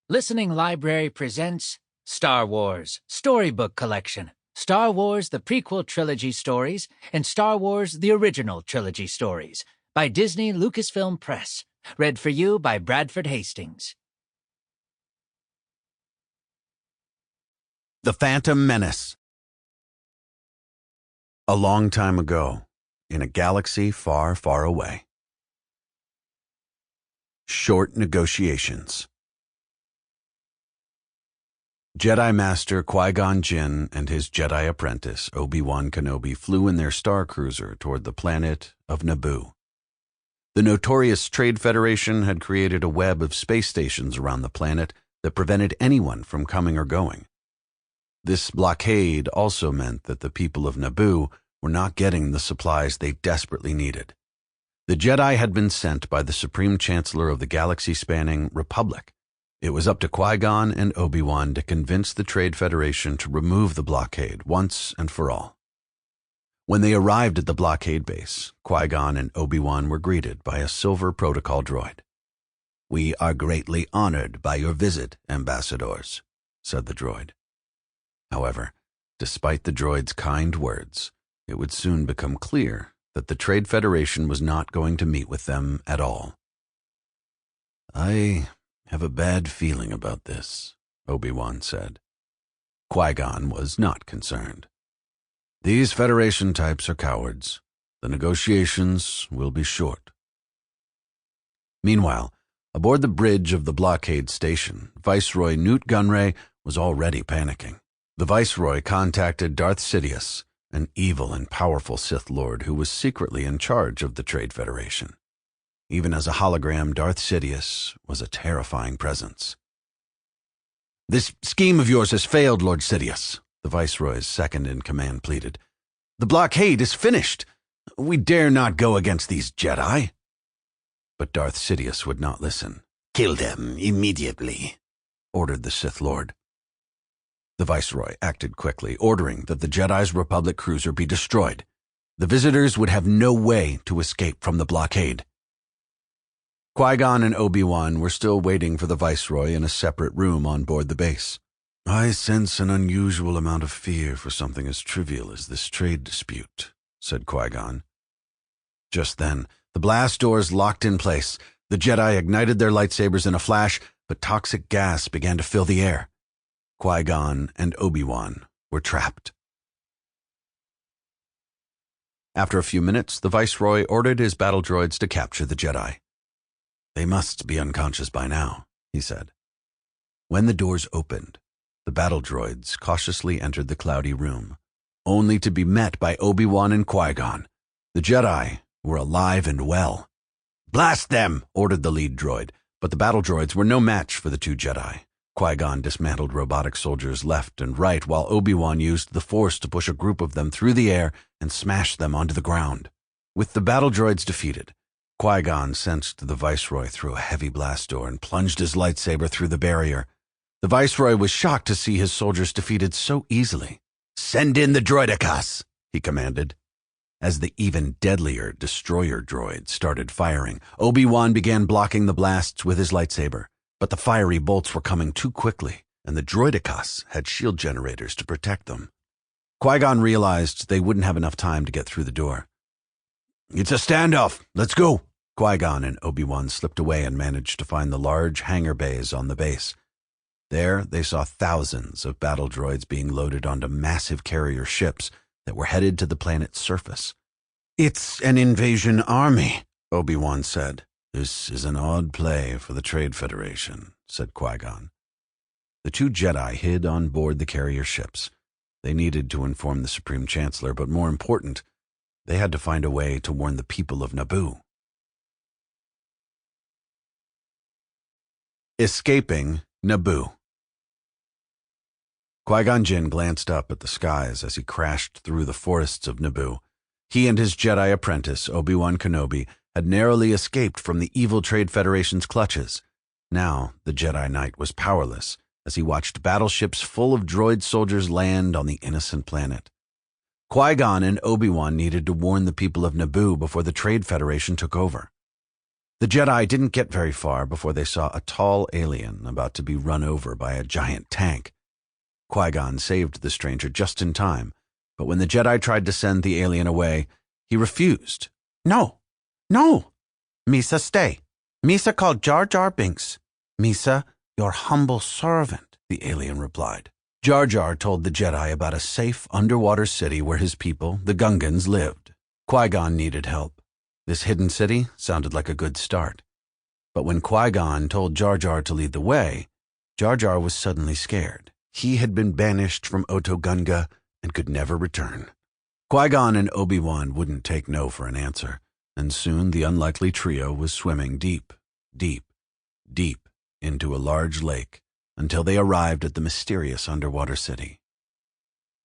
Listening Library presents Star Wars Storybook Collection, Star Wars The Prequel Trilogy Stories, and Star Wars The Original Trilogy Stories by Disney Lucasfilm Press. Read for you by Bradford Hastings. The Phantom Menace. A long time ago, in a galaxy far, far away. Short negotiations. Jedi Master Qui-Gon Jinn and his Jedi apprentice Obi-Wan Kenobi flew in their star cruiser toward the planet of Naboo. The notorious Trade Federation had created a web of space stations around the planet that prevented anyone from coming or going. This blockade also meant that the people of Naboo were not getting the supplies they desperately needed. The Jedi had been sent by the Supreme Chancellor of the galaxy-spanning Republic. It was up to Qui-Gon and Obi-Wan to convince the Trade Federation to remove the blockade once and for all. When they arrived at the blockade base, Qui-Gon and Obi-Wan were greeted by a silver protocol droid. "We are greatly honored by your visit, ambassadors," said the droid. However, despite the droid's kind words, it would soon become clear that the Trade Federation was not going to meet with them at all. "I have a bad feeling about this," Obi-Wan said. Qui-Gon was not concerned. "These Federation types are cowards. The negotiations will be short." Meanwhile, aboard the bridge of the blockade station, Viceroy Newt Gunray was already panicking. The Viceroy contacted Darth Sidious, an evil and powerful Sith Lord who was secretly in charge of the Trade Federation. Even as a hologram, Darth Sidious was a terrifying presence. "This scheme of yours has failed, Lord Sidious," the Viceroy's second-in-command pleaded. "The blockade is finished. We dare not go against these Jedi." But Darth Sidious would not listen. "Kill them immediately," ordered the Sith Lord. The Viceroy acted quickly, ordering that the Jedi's Republic cruiser be destroyed. The visitors would have no way to escape from the blockade. Qui-Gon and Obi-Wan were still waiting for the Viceroy in a separate room on board the base. "I sense an unusual amount of fear for something as trivial as this trade dispute," said Qui-Gon. Just then, the blast doors locked in place. The Jedi ignited their lightsabers in a flash, but toxic gas began to fill the air. Qui-Gon and Obi-Wan were trapped. After a few minutes, the Viceroy ordered his battle droids to capture the Jedi. "They must be unconscious by now," he said. When the doors opened, the battle droids cautiously entered the cloudy room, only to be met by Obi-Wan and Qui-Gon. The Jedi were alive and well. "Blast them!" ordered the lead droid, but the battle droids were no match for the two Jedi. Qui-Gon dismantled robotic soldiers left and right, while Obi-Wan used the Force to push a group of them through the air and smash them onto the ground. With the battle droids defeated, Qui-Gon sensed the Viceroy through a heavy blast door and plunged his lightsaber through the barrier. The Viceroy was shocked to see his soldiers defeated so easily. "Send in the droidicas," he commanded. As the even deadlier destroyer droid started firing, Obi-Wan began blocking the blasts with his lightsaber, but the fiery bolts were coming too quickly, and the droidicas had shield generators to protect them. Qui-Gon realized they wouldn't have enough time to get through the door. "It's a standoff. Let's go." Qui-Gon and Obi-Wan slipped away and managed to find the large hangar bays on the base. There, they saw thousands of battle droids being loaded onto massive carrier ships that were headed to the planet's surface. "It's an invasion army," Obi-Wan said. "This is an odd play for the Trade Federation," said Qui-Gon. The two Jedi hid on board the carrier ships. They needed to inform the Supreme Chancellor, but more important, they had to find a way to warn the people of Naboo. Escaping Naboo. Qui-Gon Jinn glanced up at the skies as he crashed through the forests of Naboo. He and his Jedi apprentice, Obi-Wan Kenobi, had narrowly escaped from the evil Trade Federation's clutches. Now, the Jedi Knight was powerless as he watched battleships full of droid soldiers land on the innocent planet. Qui-Gon and Obi-Wan needed to warn the people of Naboo before the Trade Federation took over. The Jedi didn't get very far before they saw a tall alien about to be run over by a giant tank. Qui-Gon saved the stranger just in time, but when the Jedi tried to send the alien away, he refused. "No, no! Misa, stay. Misa called Jar Jar Binks. Misa, your humble servant," the alien replied. Jar Jar told the Jedi about a safe underwater city where his people, the Gungans, lived. Qui-Gon needed help. This hidden city sounded like a good start. But when Qui-Gon told Jar Jar to lead the way, Jar Jar was suddenly scared. He had been banished from Oto Gunga and could never return. Qui-Gon and Obi-Wan wouldn't take no for an answer, and soon the unlikely trio was swimming deep, deep, deep into a large lake until they arrived at the mysterious underwater city.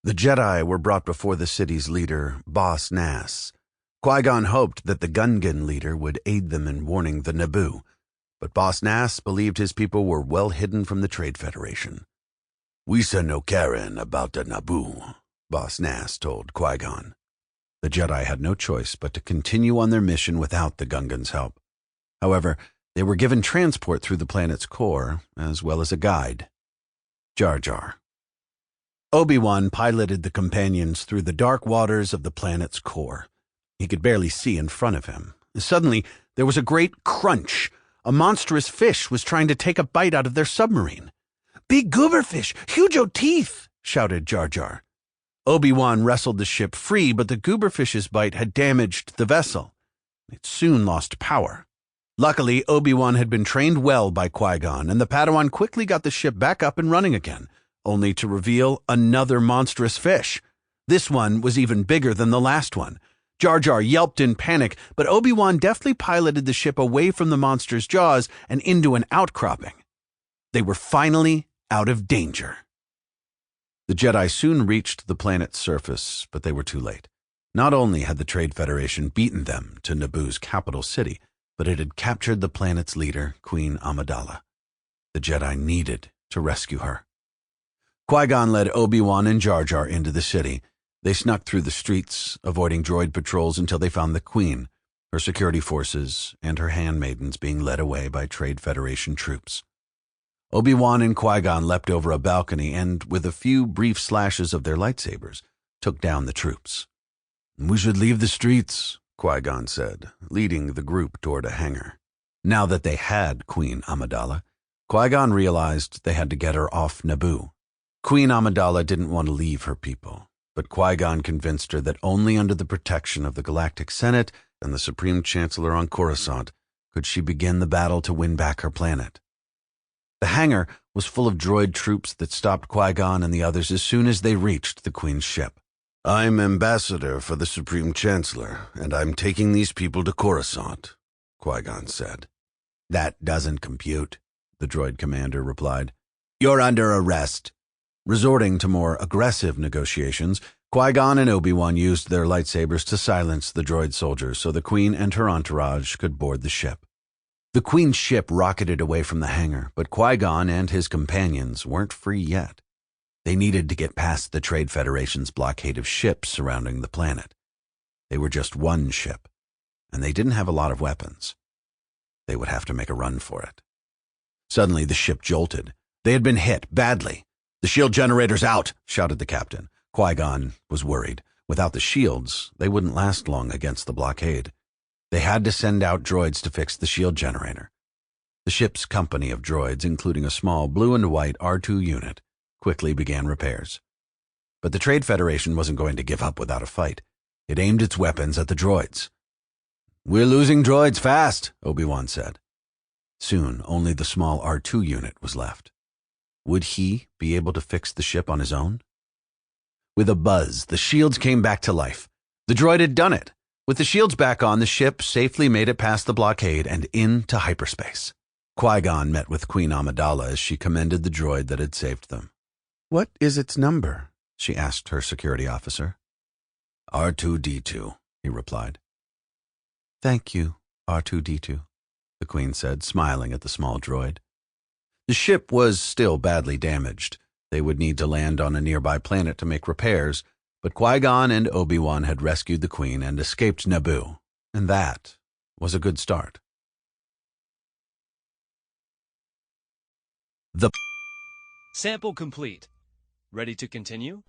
The Jedi were brought before the city's leader, Boss Nass. Qui-Gon hoped that the Gungan leader would aid them in warning the Naboo, but Boss Nass believed his people were well hidden from the Trade Federation. "We say no caring about the Naboo," Boss Nass told Qui-Gon. The Jedi had no choice but to continue on their mission without the Gungans' help. However, they were given transport through the planet's core, as well as a guide. Jar Jar. Obi-Wan piloted the companions through the dark waters of the planet's core. He could barely see in front of him. Suddenly, there was a great crunch. A monstrous fish was trying to take a bite out of their submarine. "Big gooberfish! Huge teeth!" shouted Jar Jar. Obi-Wan wrestled the ship free, but the gooberfish's bite had damaged the vessel. It soon lost power. Luckily, Obi-Wan had been trained well by Qui-Gon, and the Padawan quickly got the ship back up and running again, only to reveal another monstrous fish. This one was even bigger than the last one. Jar Jar yelped in panic, but Obi-Wan deftly piloted the ship away from the monster's jaws and into an outcropping. They were finally out of danger. The Jedi soon reached the planet's surface, but they were too late. Not only had the Trade Federation beaten them to Naboo's capital city, but it had captured the planet's leader, Queen Amidala. The Jedi needed to rescue her. Qui-Gon led Obi-Wan and Jar Jar into the city. They snuck through the streets, avoiding droid patrols until they found the Queen, her security forces, and her handmaidens being led away by Trade Federation troops. Obi-Wan and Qui-Gon leapt over a balcony and, with a few brief slashes of their lightsabers, took down the troops. "We should leave the streets," Qui-Gon said, leading the group toward a hangar. Now that they had Queen Amidala, Qui-Gon realized they had to get her off Naboo. Queen Amidala didn't want to leave her people, but Qui-Gon convinced her that only under the protection of the Galactic Senate and the Supreme Chancellor on Coruscant could she begin the battle to win back her planet. The hangar was full of droid troops that stopped Qui-Gon and the others as soon as they reached the Queen's ship. "I'm ambassador for the Supreme Chancellor, and I'm taking these people to Coruscant," Qui-Gon said. "That doesn't compute," the droid commander replied. "You're under arrest." Resorting to more aggressive negotiations, Qui-Gon and Obi-Wan used their lightsabers to silence the droid soldiers so the Queen and her entourage could board the ship. The Queen's ship rocketed away from the hangar, but Qui-Gon and his companions weren't free yet. They needed to get past the Trade Federation's blockade of ships surrounding the planet. They were just one ship, and they didn't have a lot of weapons. They would have to make a run for it. Suddenly, the ship jolted. They had been hit badly. "The shield generator's out," shouted the captain. Qui-Gon was worried. Without the shields, they wouldn't last long against the blockade. They had to send out droids to fix the shield generator. The ship's company of droids, including a small blue and white R2 unit, quickly began repairs. But the Trade Federation wasn't going to give up without a fight. It aimed its weapons at the droids. "We're losing droids fast," Obi-Wan said. Soon, only the small R2 unit was left. Would he be able to fix the ship on his own? With a buzz, the shields came back to life. The droid had done it. With the shields back on, the ship safely made it past the blockade and into hyperspace. Qui-Gon met with Queen Amidala as she commended the droid that had saved them. "What is its number?" she asked her security officer. "R2-D2, he replied. "Thank you, R2-D2, the Queen said, smiling at the small droid. The ship was still badly damaged. They would need to land on a nearby planet to make repairs, but Qui-Gon and Obi-Wan had rescued the Queen and escaped Naboo, and that was a good start. The Sample complete. Ready to continue?